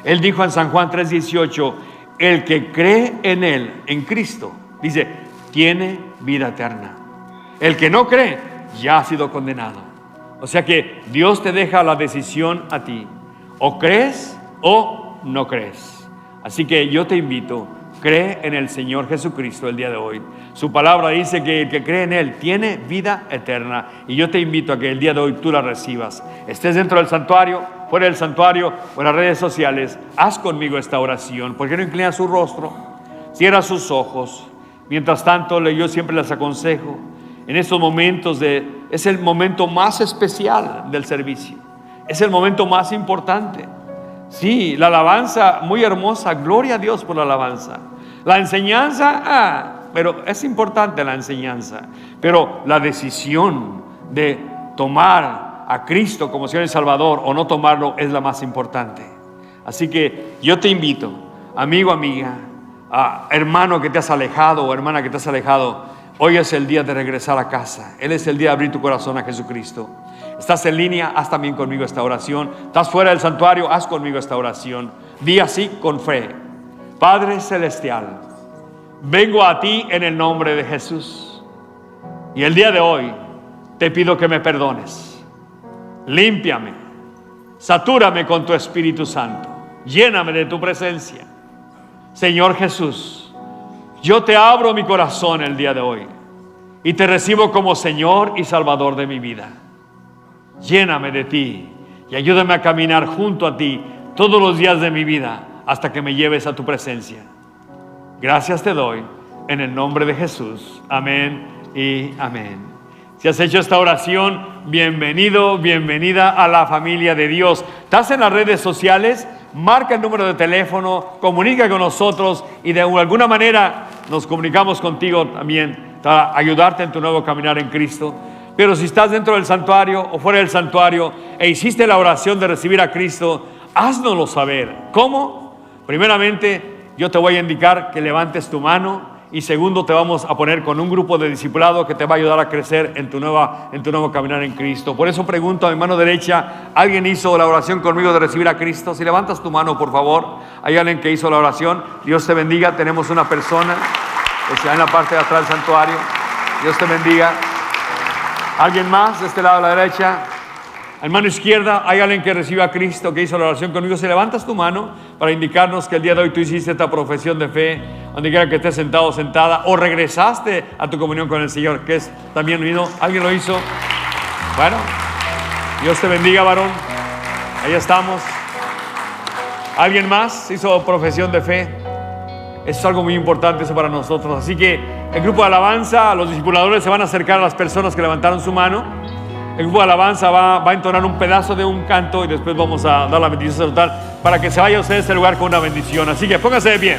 Él dijo en San Juan 3:18, el que cree en Él, en Cristo, dice, tiene vida eterna. El que no cree, ya ha sido condenado. O sea que Dios te deja la decisión a ti. O crees o no crees. Así que yo te invito, cree en el Señor Jesucristo el día de hoy. Su palabra dice que el que cree en Él tiene vida eterna. Y yo te invito a que el día de hoy tú la recibas. Estés dentro del santuario, fuera del santuario o en las redes sociales. Haz conmigo esta oración. ¿Por qué no inclina su rostro? Cierra sus ojos. Mientras tanto, yo siempre les aconsejo, en estos momentos es el momento más especial del servicio. Es el momento más importante. Sí, la alabanza muy hermosa, gloria a Dios por la alabanza. La enseñanza, pero es importante la enseñanza. Pero la decisión de tomar a Cristo como Señor y Salvador o no tomarlo es la más importante. Así que yo te invito, amigo, amiga, hermano que te has alejado o hermana que te has alejado, hoy es el día de regresar a casa. Él es el día de abrir tu corazón a Jesucristo. Estás en línea, haz también conmigo esta oración. Estás fuera del santuario, haz conmigo esta oración. Di así con fe: Padre Celestial, vengo a ti en el nombre de Jesús. Y el día de hoy te pido que me perdones. Límpiame, satúrame con tu Espíritu Santo. Lléname de tu presencia. Señor Jesús, yo te abro mi corazón el día de hoy y te recibo como Señor y Salvador de mi vida. Lléname de ti y ayúdame a caminar junto a ti todos los días de mi vida hasta que me lleves a tu presencia. Gracias te doy en el nombre de Jesús. Amén y amén. Si has hecho esta oración, bienvenido, bienvenida a la familia de Dios. ¿Estás en las redes sociales? Marca el número de teléfono, comunica con nosotros y de alguna manera nos comunicamos contigo también para ayudarte en tu nuevo caminar en Cristo. Pero si estás dentro del santuario o fuera del santuario e hiciste la oración de recibir a Cristo, háznoslo saber. ¿Cómo? Primeramente, yo te voy a indicar que levantes tu mano. Y segundo, te vamos a poner con un grupo de discipulado que te va a ayudar a crecer en tu nuevo caminar en Cristo. Por eso pregunto a mi mano derecha, ¿alguien hizo la oración conmigo de recibir a Cristo? Si levantas tu mano, por favor. ¿Hay alguien que hizo la oración? Dios te bendiga. Tenemos una persona que está en la parte de atrás del santuario. Dios te bendiga. ¿Alguien más de este lado a la derecha? A la mano izquierda, ¿hay alguien que recibe a Cristo, que hizo la oración conmigo? Si levantas tu mano para indicarnos que el día de hoy tú hiciste esta profesión de fe, donde quiera que estés sentado o sentada, o regresaste a tu comunión con el Señor, que es también unido. ¿Alguien lo hizo? Bueno, Dios te bendiga, varón. Ahí estamos. ¿Alguien más hizo profesión de fe? Eso es algo muy importante eso para nosotros. Así que el grupo de alabanza, los discipuladores se van a acercar a las personas que levantaron su mano. El grupo de alabanza va a entonar un pedazo de un canto y después vamos a dar la bendición total para que se vaya usted a este lugar con una bendición. Así que póngase de pie.